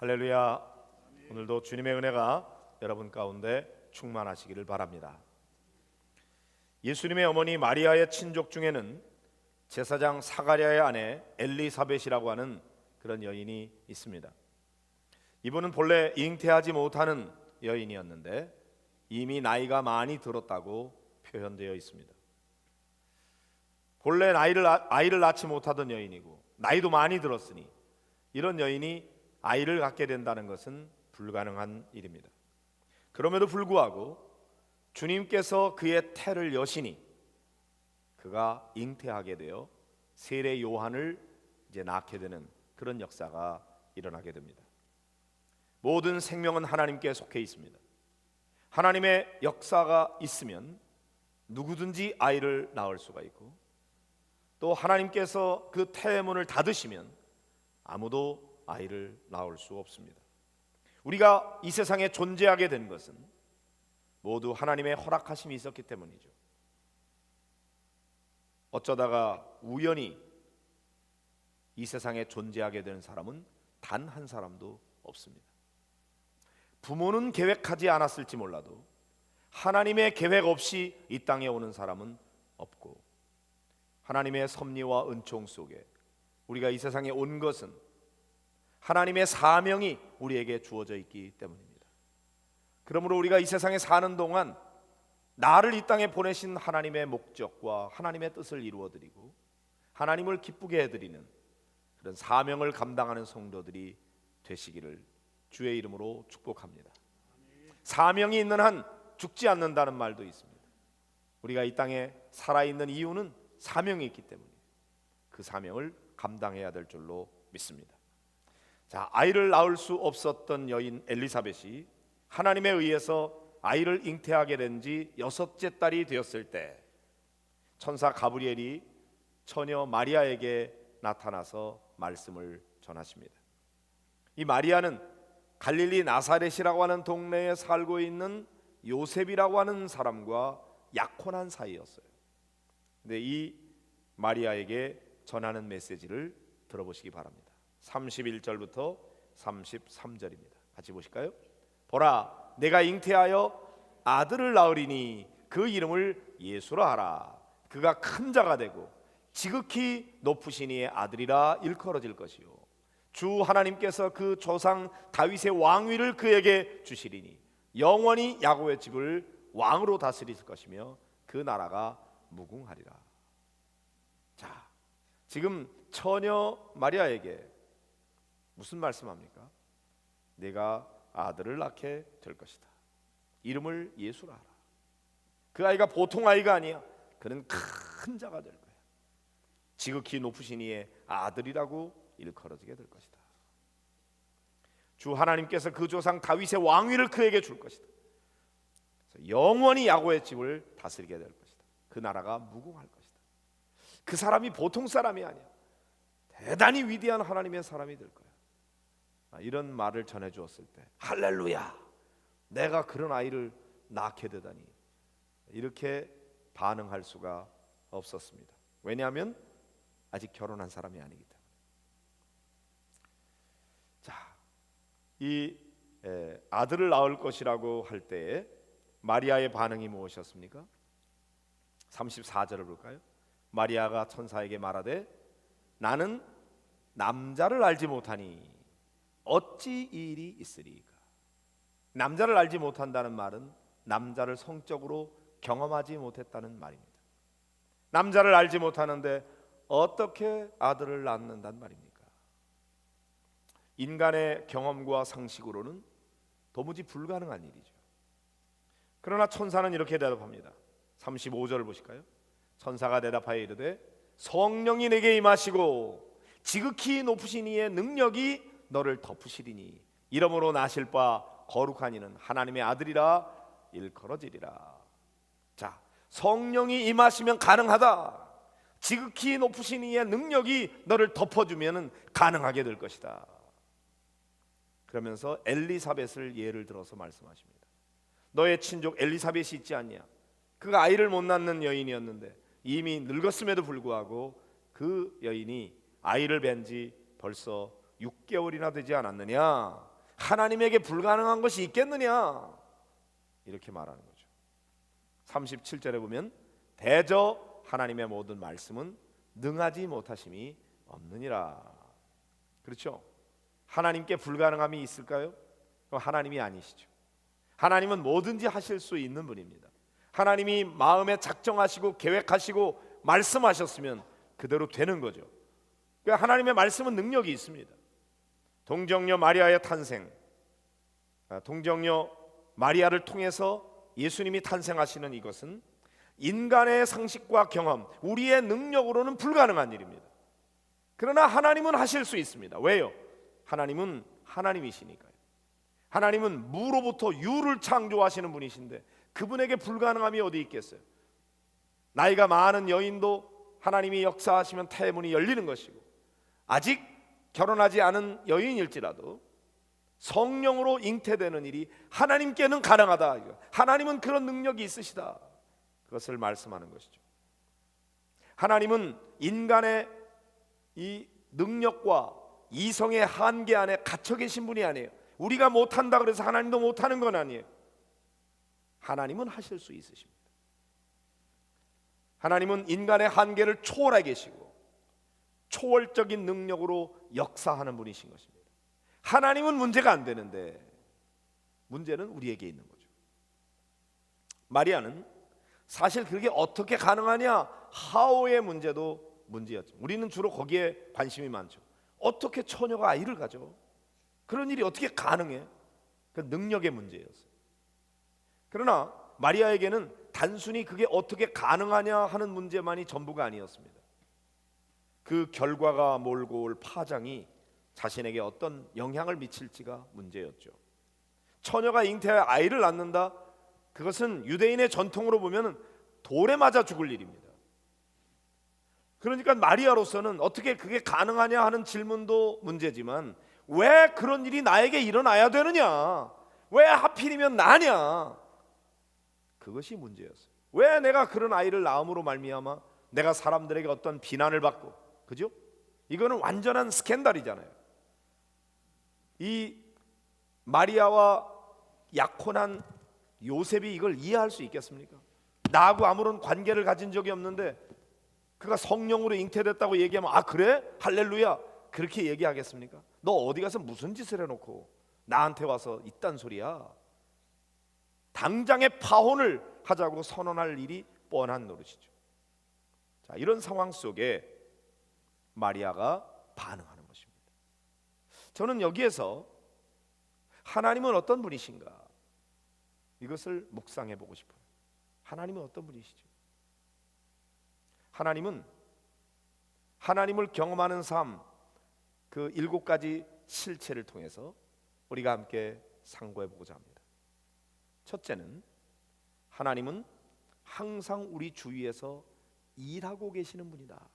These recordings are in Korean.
할렐루야. 오늘도 주님의 은혜가 여러분 가운데 충만하시기를 바랍니다. 예수님의 어머니 마리아의 친족 중에는 제사장 사가랴의 아내 엘리사벳이라고 하는 그런 여인이 있습니다. 이분은 본래 잉태하지 못하는 여인이었는데 이미 나이가 많이 들었다고 표현되어 있습니다. 본래 아이를 낳지 못하던 여인이고 나이도 많이 들었으니 이런 여인이 아이를 갖게 된다는 것은 불가능한 일입니다. 그럼에도 불구하고 주님께서 그의 태를 여시니 그가 잉태하게 되어 세례 요한을 이제 낳게 되는 그런 역사가 일어나게 됩니다. 모든 생명은 하나님께 속해 있습니다. 하나님의 역사가 있으면 누구든지 아이를 낳을 수가 있고, 또 하나님께서 그 태의 문을 닫으시면 아무도 아이를 낳을 수 없습니다. 우리가 이 세상에 존재하게 된 것은 모두 하나님의 허락하심이 있었기 때문이죠. 어쩌다가 우연히 이 세상에 존재하게 되는 사람은 단 한 사람도 없습니다. 부모는 계획하지 않았을지 몰라도 하나님의 계획 없이 이 땅에 오는 사람은 없고, 하나님의 섭리와 은총 속에 우리가 이 세상에 온 것은 하나님의 사명이 우리에게 주어져 있기 때문입니다. 그러므로 우리가 이 세상에 사는 동안 나를 이 땅에 보내신 하나님의 목적과 하나님의 뜻을 이루어드리고 하나님을 기쁘게 해드리는 그런 사명을 감당하는 성도들이 되시기를 주의 이름으로 축복합니다. 사명이 있는 한 죽지 않는다는 말도 있습니다. 우리가 이 땅에 살아있는 이유는 사명이 있기 때문에 그 사명을 감당해야 될 줄로 믿습니다. 자, 아이를 낳을 수 없었던 여인 엘리사벳이 하나님에 의해서 아이를 잉태하게 된 지 6째 딸이 되었을 때 천사 가브리엘이 처녀 마리아에게 나타나서 말씀을 전하십니다. 이 마리아는 갈릴리 나사렛이라고 하는 동네에 살고 있는 요셉이라고 하는 사람과 약혼한 사이였어요. 근데 이 마리아에게 전하는 메시지를 들어보시기 바랍니다. 31절부터 33절입니다. 같이 보실까요? 보라, 내가 잉태하여 아들을 낳으리니 그 이름을 예수라 하라. 그가 큰 자가 되고 지극히 높으신 이의 아들이라 일컬어질 것이요, 주 하나님께서 그 조상 다윗의 왕위를 그에게 주시리니 영원히 야곱의 집을 왕으로 다스릴 것이며 그 나라가 무궁하리라. 자, 지금 처녀 마리아에게 무슨 말씀합니까? 내가 아들을 낳게 될 것이다. 이름을 예수라 하라. 그 아이가 보통 아이가 아니야. 그는 큰 자가 될 거야. 지극히 높으신 이의 아들이라고 일컬어지게 될 것이다. 주 하나님께서 그 조상 다윗의 왕위를 그에게 줄 것이다. 영원히 야곱의 집을 다스리게 될 것이다. 그 나라가 무궁할 것이다. 그 사람이 보통 사람이 아니야. 대단히 위대한 하나님의 사람이 될 거야. 이런 말을 전해주었을 때 할렐루야, 내가 그런 아이를 낳게 되다니, 이렇게 반응할 수가 없었습니다. 왜냐하면 아직 결혼한 사람이 아니기 때문에. 자, 이 아들을 낳을 것이라고 할 때에 마리아의 반응이 무엇이었습니까? 34절을 볼까요? 마리아가 천사에게 말하되 나는 남자를 알지 못하니 어찌 이 일이 있으리까? 남자를 알지 못한다는 말은 남자를 성적으로 경험하지 못했다는 말입니다. 남자를 알지 못하는데 어떻게 아들을 낳는단 말입니까? 인간의 경험과 상식으로는 도무지 불가능한 일이죠. 그러나 천사는 이렇게 대답합니다. 35절을 보실까요? 천사가 대답하여 이르되 성령이 내게 임하시고 지극히 높으신 이의 능력이 너를 덮으시리니 이러므로 나실 바 거룩한 이는 하나님의 아들이라 일컬어지리라. 자, 성령이 임하시면 가능하다. 지극히 높으신 이의 능력이 너를 덮어주면 가능하게 될 것이다. 그러면서 엘리사벳을 예를 들어서 말씀하십니다. 너의 친족 엘리사벳이 있지 않냐? 그가 아이를 못 낳는 여인이었는데 이미 늙었음에도 불구하고 그 여인이 아이를 뵌 지 벌써 6개월이나 되지 않았느냐? 하나님에게 불가능한 것이 있겠느냐, 이렇게 말하는 거죠. 37절에 보면 대저 하나님의 모든 말씀은 능하지 못하심이 없느니라. 그렇죠? 하나님께 불가능함이 있을까요? 그럼 하나님이 아니시죠. 하나님은 뭐든지 하실 수 있는 분입니다. 하나님이 마음에 작정하시고 계획하시고 말씀하셨으면 그대로 되는 거죠. 그러니까 하나님의 말씀은 능력이 있습니다. 동정녀 마리아의 탄생, 동정녀 마리아를 통해서 예수님이 탄생하시는 이것은 인간의 상식과 경험, 우리의 능력으로는 불가능한 일입니다. 그러나 하나님은 하실 수 있습니다. 왜요? 하나님은 하나님이시니까요. 하나님은 무로부터 유를 창조하시는 분이신데 그분에게 불가능함이 어디 있겠어요? 나이가 많은 여인도 하나님이 역사하시면 태문이 열리는 것이고, 아직 결혼하지 않은 여인일지라도 성령으로 잉태되는 일이 하나님께는 가능하다. 하나님은 그런 능력이 있으시다. 그것을 말씀하는 것이죠. 하나님은 인간의 이 능력과 이성의 한계 안에 갇혀 계신 분이 아니에요. 우리가 못한다 그래서 하나님도 못하는 건 아니에요. 하나님은 하실 수 있으십니다. 하나님은 인간의 한계를 초월해 계시고 초월적인 능력으로 역사하는 분이신 것입니다. 하나님은 문제가 안 되는데 문제는 우리에게 있는 거죠. 마리아는 사실 그게 어떻게 가능하냐, 하오의 문제도 문제였죠. 우리는 주로 거기에 관심이 많죠. 어떻게 처녀가 아이를 가져? 그런 일이 어떻게 가능해? 그 능력의 문제였어요. 그러나 마리아에게는 단순히 그게 어떻게 가능하냐 하는 문제만이 전부가 아니었습니다. 그 결과가 몰고 올 파장이 자신에게 어떤 영향을 미칠지가 문제였죠. 처녀가 잉태하여 아이를 낳는다, 그것은 유대인의 전통으로 보면 돌에 맞아 죽을 일입니다. 그러니까 마리아로서는 어떻게 그게 가능하냐 하는 질문도 문제지만 왜 그런 일이 나에게 일어나야 되느냐, 왜 하필이면 나냐, 그것이 문제였어요. 왜 내가 그런 아이를 낳음으로 말미암아 내가 사람들에게 어떤 비난을 받고, 그죠? 이거는 완전한 스캔들이잖아요. 이 마리아와 약혼한 요셉이 이걸 이해할 수 있겠습니까? 나하고 아무런 관계를 가진 적이 없는데 그가 성령으로 잉태됐다고 얘기하면 아 그래? 할렐루야, 그렇게 얘기하겠습니까? 너 어디 가서 무슨 짓을 해놓고 나한테 와서 이딴 소리야? 당장의 파혼을 하자고 선언할 일이 뻔한 노릇이죠. 자, 이런 상황 속에 마리아가 반응하는 것입니다. 저는 여기에서 하나님은 어떤 분이신가, 이것을 묵상해 보고 싶어요. 하나님은 어떤 분이시죠? 하나님은 하나님을 경험하는 삶, 그 7가지 실체를 통해서 우리가 함께 상고해 보고자 합니다. 첫째는 하나님은 항상 우리 주위에서 일하고 계시는 분이다.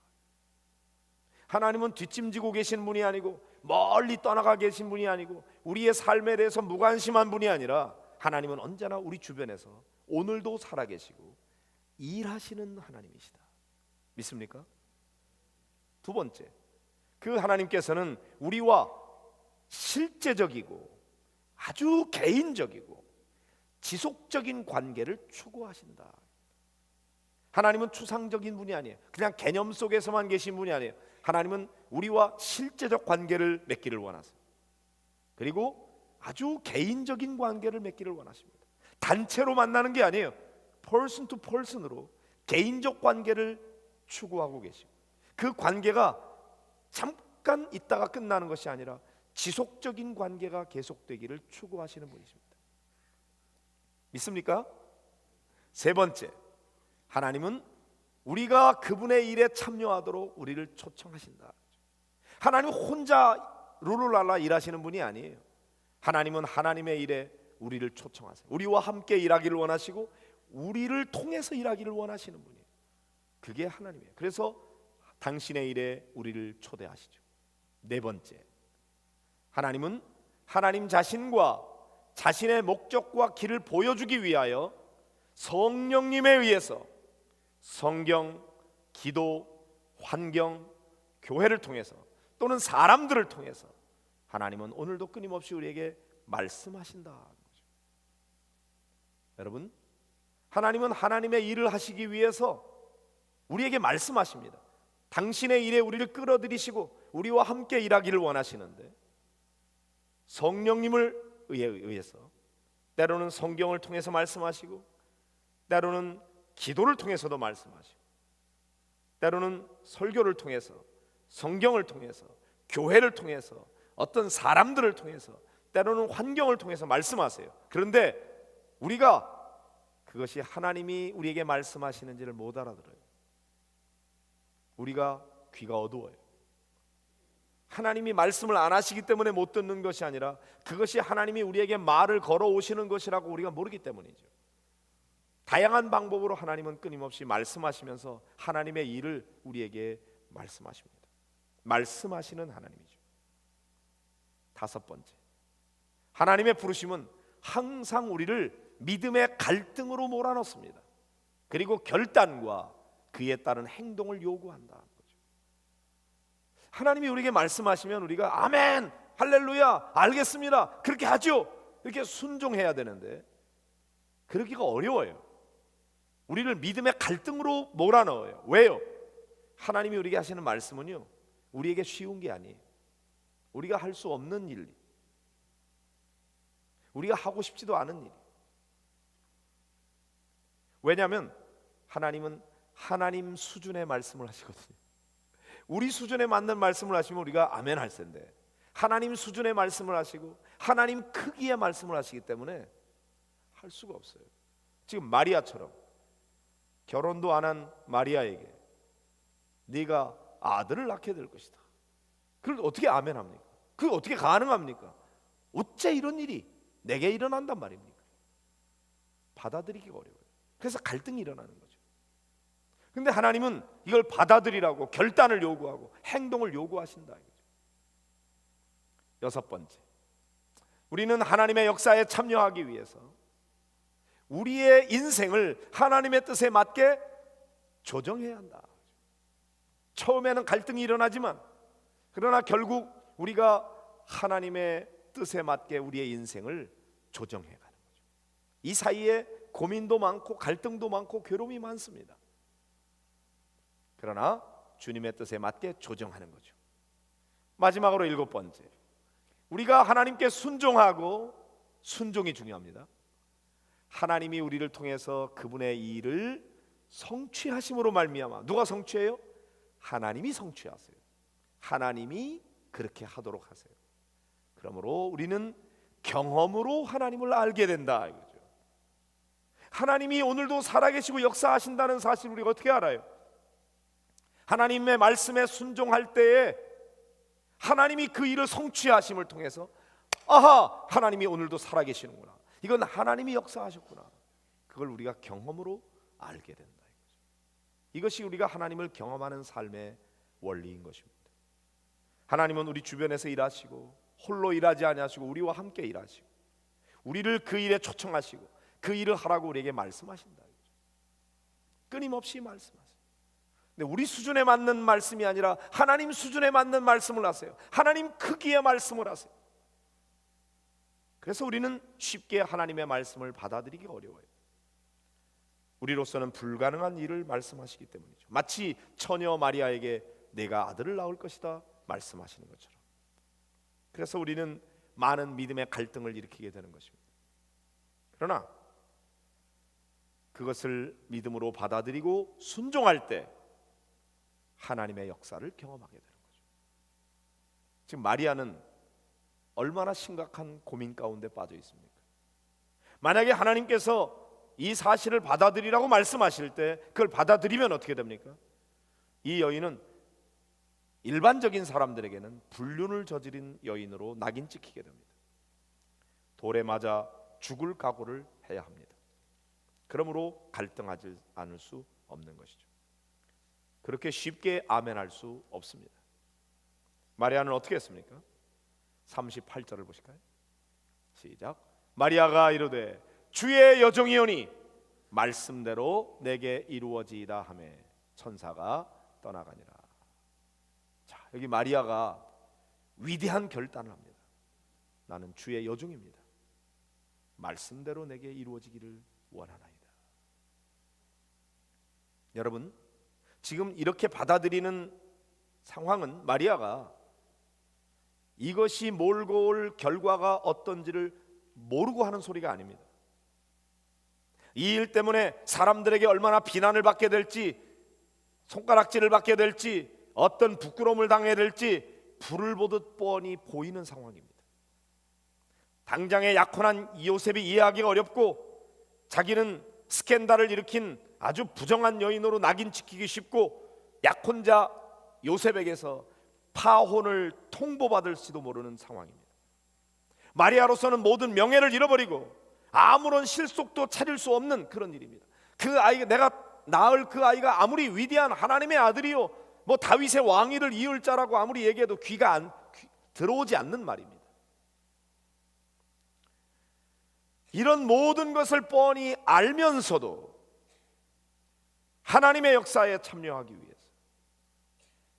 하나님은 뒷짐지고 계신 분이 아니고 멀리 떠나가 계신 분이 아니고 우리의 삶에 대해서 무관심한 분이 아니라 하나님은 언제나 우리 주변에서 오늘도 살아계시고 일하시는 하나님이시다. 믿습니까? 두 번째, 그 하나님께서는 우리와 실제적이고 아주 개인적이고 지속적인 관계를 추구하신다. 하나님은 추상적인 분이 아니에요. 그냥 개념 속에서만 계신 분이 아니에요. 하나님은 우리와 실제적 관계를 맺기를 원하세요. 그리고 아주 개인적인 관계를 맺기를 원하십니다. 단체로 만나는 게 아니에요. person to person으로 개인적 관계를 추구하고 계시고, 그 관계가 잠깐 있다가 끝나는 것이 아니라 지속적인 관계가 계속되기를 추구하시는 분이십니다. 믿습니까? 세 번째, 하나님은 우리가 그분의 일에 참여하도록 우리를 초청하신다. 하나님 혼자 룰루랄라 일하시는 분이 아니에요. 하나님은 하나님의 일에 우리를 초청하세요. 우리와 함께 일하기를 원하시고 우리를 통해서 일하기를 원하시는 분이에요. 그게 하나님이에요. 그래서 당신의 일에 우리를 초대하시죠. 네 번째, 하나님은 하나님 자신과 자신의 목적과 길을 보여주기 위하여 성령님에 의해서 성경, 기도, 환경, 교회를 통해서 또는 사람들을 통해서 하나님은 오늘도 끊임없이 우리에게 말씀하신다. 여러분, 하나님은 하나님의 일을 하시기 위해서 우리에게 말씀하십니다. 당신의 일에 우리를 끌어들이시고 우리와 함께 일하기를 원하시는데, 성령님을 의해서 때로는 성경을 통해서 말씀하시고, 때로는 기도를 통해서도 말씀하시고, 때로는 설교를 통해서, 성경을 통해서, 교회를 통해서, 어떤 사람들을 통해서, 때로는 환경을 통해서 말씀하세요. 그런데 우리가 그것이 하나님이 우리에게 말씀하시는지를 못 알아들어요. 우리가 귀가 어두워요. 하나님이 말씀을 안 하시기 때문에 못 듣는 것이 아니라 그것이 하나님이 우리에게 말을 걸어오시는 것이라고 우리가 모르기 때문이죠. 다양한 방법으로 하나님은 끊임없이 말씀하시면서 하나님의 일을 우리에게 말씀하십니다. 말씀하시는 하나님이죠. 다섯 번째, 하나님의 부르심은 항상 우리를 믿음의 갈등으로 몰아넣습니다. 그리고 결단과 그에 따른 행동을 요구한다는 거죠. 하나님이 우리에게 말씀하시면 우리가 아멘, 할렐루야, 알겠습니다, 그렇게 하죠, 이렇게 순종해야 되는데 그러기가 어려워요. 우리를 믿음의 갈등으로 몰아넣어요. 왜요? 하나님이 우리에게 하시는 말씀은요, 우리에게 쉬운 게 아니에요. 우리가 할 수 없는 일, 우리가 하고 싶지도 않은 일. 왜냐하면 하나님은 하나님 수준의 말씀을 하시거든요. 우리 수준에 맞는 말씀을 하시면 우리가 아멘 할 텐데, 하나님 수준의 말씀을 하시고 하나님 크기의 말씀을 하시기 때문에 할 수가 없어요. 지금 마리아처럼 결혼도 안 한 마리아에게 네가 아들을 낳게 될 것이다, 그걸 어떻게 아멘합니까? 그게 어떻게 가능합니까? 어째 이런 일이 내게 일어난단 말입니까? 받아들이기가 어려워요. 그래서 갈등이 일어나는 거죠. 근데 하나님은 이걸 받아들이라고 결단을 요구하고 행동을 요구하신다 이거죠. 여섯 번째, 우리는 하나님의 역사에 참여하기 위해서 우리의 인생을 하나님의 뜻에 맞게 조정해야 한다. 처음에는 갈등이 일어나지만 그러나 결국 우리가 하나님의 뜻에 맞게 우리의 인생을 조정해 가는 거죠. 이 사이에 고민도 많고 갈등도 많고 괴로움이 많습니다. 그러나 주님의 뜻에 맞게 조정하는 거죠. 마지막으로 일곱 번째, 우리가 하나님께 순종하고, 순종이 중요합니다. 하나님이 우리를 통해서 그분의 일을 성취하심으로 말미암아, 누가 성취해요? 하나님이 성취하세요. 하나님이 그렇게 하도록 하세요. 그러므로 우리는 경험으로 하나님을 알게 된다 이거죠. 하나님이 오늘도 살아계시고 역사하신다는 사실을 우리가 어떻게 알아요? 하나님의 말씀에 순종할 때에 하나님이 그 일을 성취하심을 통해서 아하, 하나님이 오늘도 살아계시는구나, 이건 하나님이 역사하셨구나, 그걸 우리가 경험으로 알게 된다 이거죠. 이것이 우리가 하나님을 경험하는 삶의 원리인 것입니다. 하나님은 우리 주변에서 일하시고 홀로 일하지 아니하시고 우리와 함께 일하시고 우리를 그 일에 초청하시고 그 일을 하라고 우리에게 말씀하신다 이거죠. 끊임없이 말씀하세요. 근데 우리 수준에 맞는 말씀이 아니라 하나님 수준에 맞는 말씀을 하세요. 하나님 크기의 말씀을 하세요. 그래서 우리는 쉽게 하나님의 말씀을 받아들이기 어려워요. 우리로서는 불가능한 일을 말씀하시기 때문이죠. 마치 처녀 마리아에게 내가 아들을 낳을 것이다 말씀하시는 것처럼. 그래서 우리는 많은 믿음의 갈등을 일으키게 되는 것입니다. 그러나 그것을 믿음으로 받아들이고 순종할 때 하나님의 역사를 경험하게 되는 거죠. 지금 마리아는 얼마나 심각한 고민 가운데 빠져 있습니까? 만약에 하나님께서 이 사실을 받아들이라고 말씀하실 때 그걸 받아들이면 어떻게 됩니까? 이 여인은 일반적인 사람들에게는 불륜을 저지른 여인으로 낙인 찍히게 됩니다. 돌에 맞아 죽을 각오를 해야 합니다. 그러므로 갈등하지 않을 수 없는 것이죠. 그렇게 쉽게 아멘할 수 없습니다. 마리아는 어떻게 했습니까? 38절을 보실까요? 시작. 마리아가 이르되 주의 여종이오니 말씀대로 내게 이루어지이다 하며 천사가 떠나가니라. 자, 여기 마리아가 위대한 결단을 합니다. 나는 주의 여종입니다. 말씀대로 내게 이루어지기를 원하나이다. 여러분, 지금 이렇게 받아들이는 상황은 마리아가 이것이 몰고 올 결과가 어떤지를 모르고 하는 소리가 아닙니다. 이 일 때문에 사람들에게 얼마나 비난을 받게 될지, 손가락질을 받게 될지, 어떤 부끄러움을 당해야 될지 불을 보듯 뻔히 보이는 상황입니다. 당장의 약혼한 요셉이 이해하기가 어렵고, 자기는 스캔들을 일으킨 아주 부정한 여인으로 낙인 찍히기 쉽고, 약혼자 요셉에게서 파혼을 통보받을지도 모르는 상황입니다. 마리아로서는 모든 명예를 잃어버리고 아무런 실속도 차릴 수 없는 그런 일입니다. 그 아이가, 내가 낳을 그 아이가 아무리 위대한 하나님의 아들이요, 뭐 다윗의 왕위를 이을 자라고 아무리 얘기해도 들어오지 않는 말입니다. 이런 모든 것을 뻔히 알면서도 하나님의 역사에 참여하기 위해서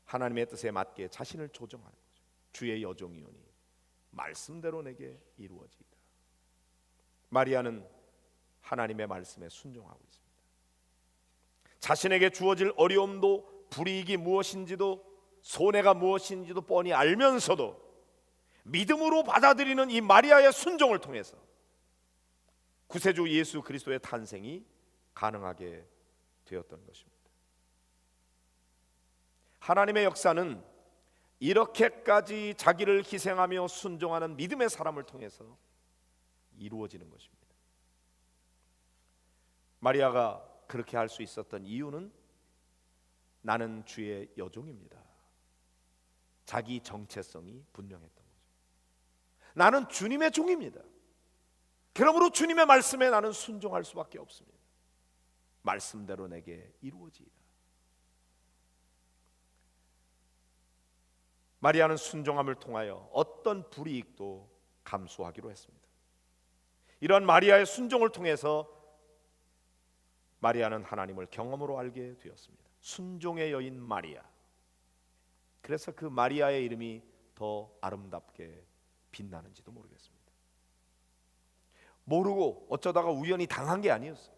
하나님의 뜻에 맞게 자신을 조정하는 거죠. 주의 여종이오니 말씀대로 내게 이루어지이다. 마리아는 하나님의 말씀에 순종하고 있습니다. 자신에게 주어질 어려움도 불이익이 무엇인지도 손해가 무엇인지도 뻔히 알면서도 믿음으로 받아들이는 이 마리아의 순종을 통해서 구세주 예수 그리스도의 탄생이 가능하게 되었던 것입니다. 하나님의 역사는 이렇게까지 자기를 희생하며 순종하는 믿음의 사람을 통해서 이루어지는 것입니다. 마리아가 그렇게 할 수 있었던 이유는 나는 주의 여종입니다. 자기 정체성이 분명했던 거죠. 나는 주님의 종입니다. 그러므로 주님의 말씀에 나는 순종할 수밖에 없습니다. 말씀대로 내게 이루어지이다. 마리아는 순종함을 통하여 어떤 불이익도 감수하기로 했습니다. 이런 마리아의 순종을 통해서 마리아는 하나님을 경험으로 알게 되었습니다. 순종의 여인 마리아. 그래서 그 마리아의 이름이 더 아름답게 빛나는지도 모르겠습니다. 모르고 어쩌다가 우연히 당한 게 아니었어요.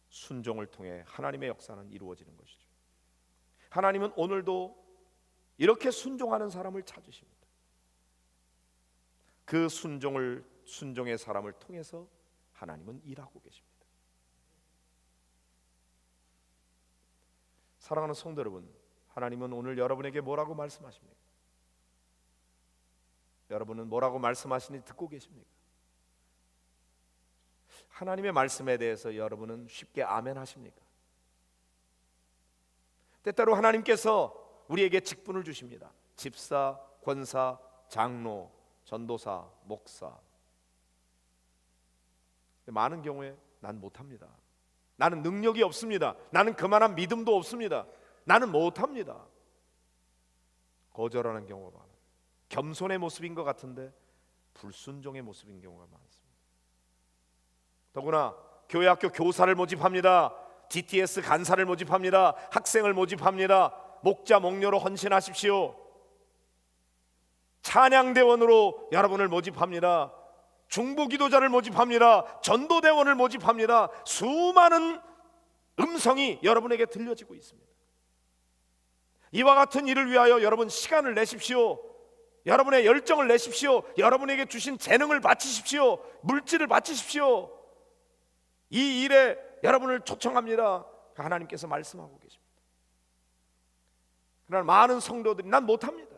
순종을 통해 하나님의 역사는 이루어지는 것이죠. 하나님은 오늘도 이렇게 순종하는 사람을 찾으십니다. 그 순종의 사람을 통해서 하나님은 일하고 계십니다. 사랑하는 성도 여러분, 하나님은 오늘 여러분에게 뭐라고 말씀하십니까? 여러분은 뭐라고 말씀하시니 듣고 계십니까? 하나님의 말씀에 대해서 여러분은 쉽게 아멘 하십니까? 때때로 하나님께서 우리에게 직분을 주십니다. 집사, 권사, 장로, 전도사, 목사. 많은 경우에 난 못합니다. 나는 능력이 없습니다. 나는 그만한 믿음도 없습니다. 나는 못합니다. 거절하는 경우가 많아요. 겸손의 모습인 것 같은데 불순종의 모습인 경우가 많습니다. 더구나 교회 학교 교사를 모집합니다. DTS 간사를 모집합니다. 학생을 모집합니다. 목자 목녀로 헌신하십시오. 찬양대원으로 여러분을 모집합니다. 중보기도자를 모집합니다. 전도대원을 모집합니다. 수많은 음성이 여러분에게 들려지고 있습니다. 이와 같은 일을 위하여 여러분 시간을 내십시오. 여러분의 열정을 내십시오. 여러분에게 주신 재능을 바치십시오. 물질을 바치십시오. 이 일에 여러분을 초청합니다. 하나님께서 말씀하고 계십니다. 그러나 많은 성도들이 난 못합니다.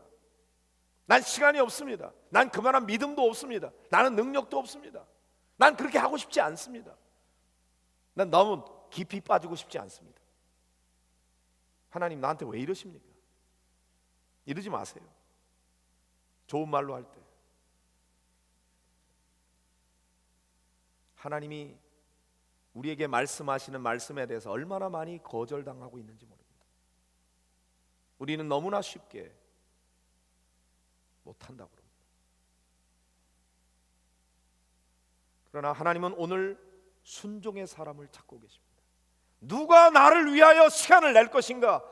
난 시간이 없습니다. 난 그만한 믿음도 없습니다. 나는 능력도 없습니다. 난 그렇게 하고 싶지 않습니다. 난 너무 깊이 빠지고 싶지 않습니다. 하나님 나한테 왜 이러십니까? 이러지 마세요. 좋은 말로 할 때 하나님이 우리에게 말씀하시는 말씀에 대해서 얼마나 많이 거절당하고 있는지 모릅니다. 우리는 너무나 쉽게 못한다고 그럽니다. 그러나 하나님은 오늘 순종의 사람을 찾고 계십니다. 누가 나를 위하여 시간을 낼 것인가?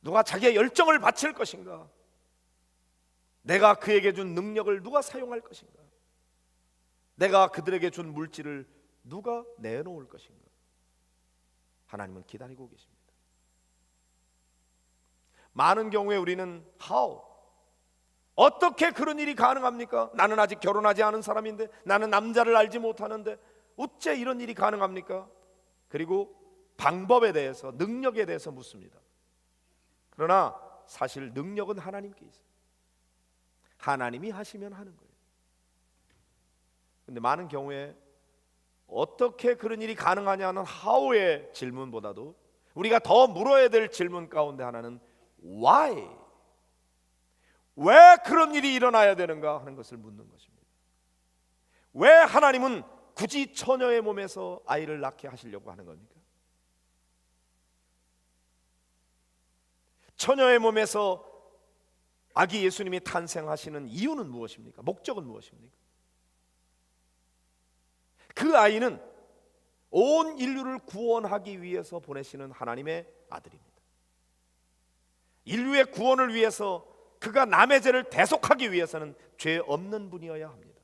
누가 자기의 열정을 바칠 것인가? 내가 그에게 준 능력을 누가 사용할 것인가? 내가 그들에게 준 물질을 누가 내놓을 것인가? 하나님은 기다리고 계십니다. 많은 경우에 우리는 how? 어떻게 그런 일이 가능합니까? 나는 아직 결혼하지 않은 사람인데, 나는 남자를 알지 못하는데 어째 이런 일이 가능합니까? 그리고 방법에 대해서, 능력에 대해서 묻습니다. 그러나 사실 능력은 하나님께 있어요. 하나님이 하시면 하는 거예요. 근데 많은 경우에 어떻게 그런 일이 가능하냐는 how의 질문보다도 우리가 더 물어야 될 질문 가운데 하나는 why? 왜 그런 일이 일어나야 되는가 하는 것을 묻는 것입니다. 왜 하나님은 굳이 처녀의 몸에서 아이를 낳게 하시려고 하는 겁니까? 처녀의 몸에서 아기 예수님이 탄생하시는 이유는 무엇입니까? 목적은 무엇입니까? 그 아이는 온 인류를 구원하기 위해서 보내시는 하나님의 아들입니다. 인류의 구원을 위해서 그가 남의 죄를 대속하기 위해서는 죄 없는 분이어야 합니다.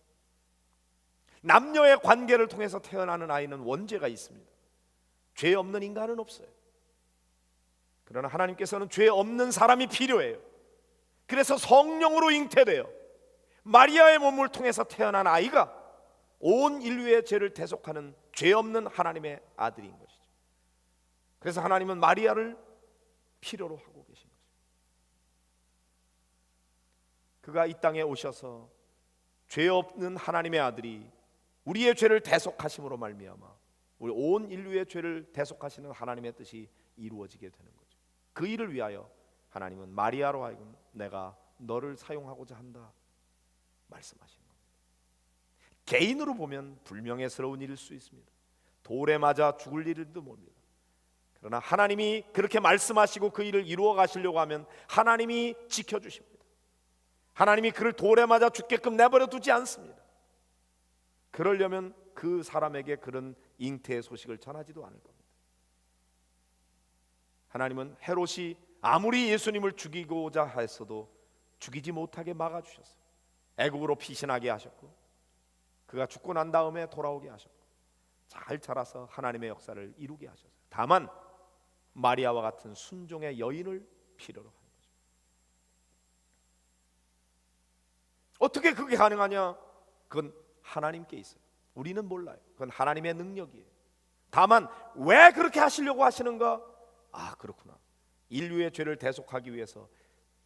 남녀의 관계를 통해서 태어나는 아이는 원죄가 있습니다. 죄 없는 인간은 없어요. 그러나 하나님께서는 죄 없는 사람이 필요해요. 그래서 성령으로 잉태되어 마리아의 몸을 통해서 태어난 아이가 온 인류의 죄를 대속하는 죄 없는 하나님의 아들인 것이죠. 그래서 하나님은 마리아를 필요로 하고 계신 거죠. 그가 이 땅에 오셔서 죄 없는 하나님의 아들이 우리의 죄를 대속하심으로 말미암아 우리 온 인류의 죄를 대속하시는 하나님의 뜻이 이루어지게 되는 거죠. 그 일을 위하여 하나님은 마리아로 하여금 내가 너를 사용하고자 한다 말씀하신 겁니다. 개인으로 보면 불명예스러운 일일 수 있습니다. 돌에 맞아 죽을 일도 모릅니다. 그러나 하나님이 그렇게 말씀하시고 그 일을 이루어 가시려고 하면 하나님이 지켜주십니다. 하나님이 그를 돌에 맞아 죽게끔 내버려 두지 않습니다. 그러려면 그 사람에게 그런 잉태의 소식을 전하지도 않을 겁니다. 하나님은 헤롯이 아무리 예수님을 죽이고자 했어도 죽이지 못하게 막아주셨어요. 애국으로 피신하게 하셨고 그가 죽고 난 다음에 돌아오게 하셨고 잘 자라서 하나님의 역사를 이루게 하셨어요. 다만 마리아와 같은 순종의 여인을 필요로 하는 거죠. 어떻게 그게 가능하냐? 그건 하나님께 있어요. 우리는 몰라요. 그건 하나님의 능력이에요. 다만 왜 그렇게 하시려고 하시는가? 아, 그렇구나. 인류의 죄를 대속하기 위해서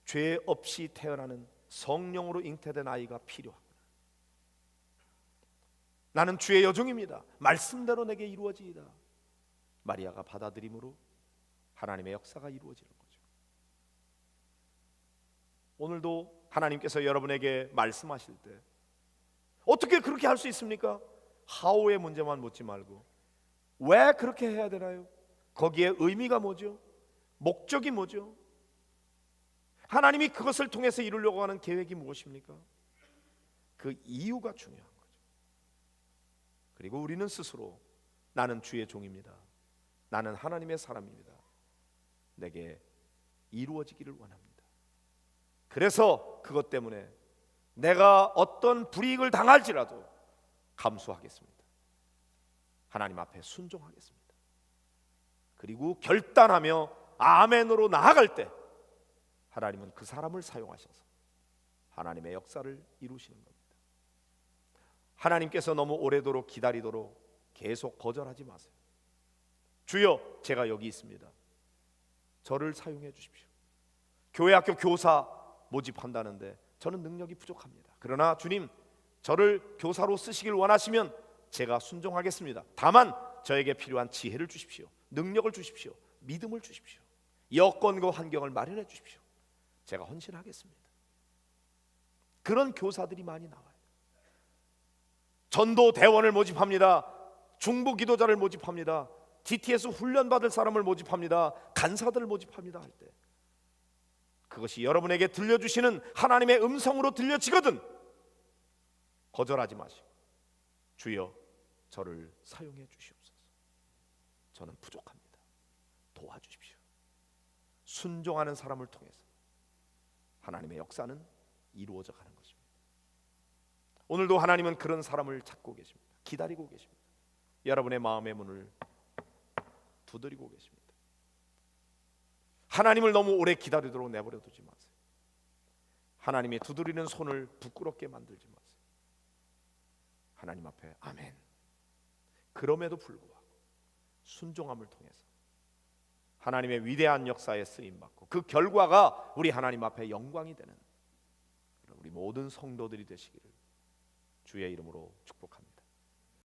죄 없이 태어나는 성령으로 잉태된 아이가 필요하구나. 나는 주의 여종입니다. 말씀대로 내게 이루어지이다. 마리아가 받아들임으로 하나님의 역사가 이루어지는 거죠. 오늘도 하나님께서 여러분에게 말씀하실 때 어떻게 그렇게 할 수 있습니까? how의 문제만 묻지 말고 왜 그렇게 해야 되나요? 거기에 의미가 뭐죠? 목적이 뭐죠? 하나님이 그것을 통해서 이루려고 하는 계획이 무엇입니까? 그 이유가 중요한 거죠. 그리고 우리는 스스로 나는 주의 종입니다. 나는 하나님의 사람입니다. 내게 이루어지기를 원합니다. 그래서 그것 때문에 내가 어떤 불이익을 당할지라도 감수하겠습니다. 하나님 앞에 순종하겠습니다. 그리고 결단하며 아멘으로 나아갈 때 하나님은 그 사람을 사용하셔서 하나님의 역사를 이루시는 겁니다. 하나님께서 너무 오래도록 기다리도록 계속 거절하지 마세요. 주여, 제가 여기 있습니다. 저를 사용해 주십시오. 교회 학교 교사 모집한다는데 저는 능력이 부족합니다. 그러나 주님, 저를 교사로 쓰시길 원하시면 제가 순종하겠습니다. 다만 저에게 필요한 지혜를 주십시오. 능력을 주십시오. 믿음을 주십시오. 여건과 환경을 마련해 주십시오. 제가 헌신하겠습니다. 그런 교사들이 많이 나와요. 전도 대원을 모집합니다. 중부 기도자를 모집합니다. DTS 훈련 받을 사람을 모집합니다. 간사들을 모집합니다 할 때 그것이 여러분에게 들려주시는 하나님의 음성으로 들려지거든 거절하지 마시고 주여, 저를 사용해 주시옵소서. 저는 부족합니다. 도와주십시오. 순종하는 사람을 통해서 하나님의 역사는 이루어져 가는 것입니다. 오늘도 하나님은 그런 사람을 찾고 계십니다. 기다리고 계십니다. 여러분의 마음의 문을 두드리고 계십니다. 하나님을 너무 오래 기다리도록 내버려 두지 마세요. 하나님의 두드리는 손을 부끄럽게 만들지 마세요. 하나님 앞에 아멘. 그럼에도 불구하고 순종함을 통해서 하나님의 위대한 역사에 쓰임받고 그 결과가 우리 하나님 앞에 영광이 되는 우리 모든 성도들이 되시기를 주의 이름으로 축복합니다.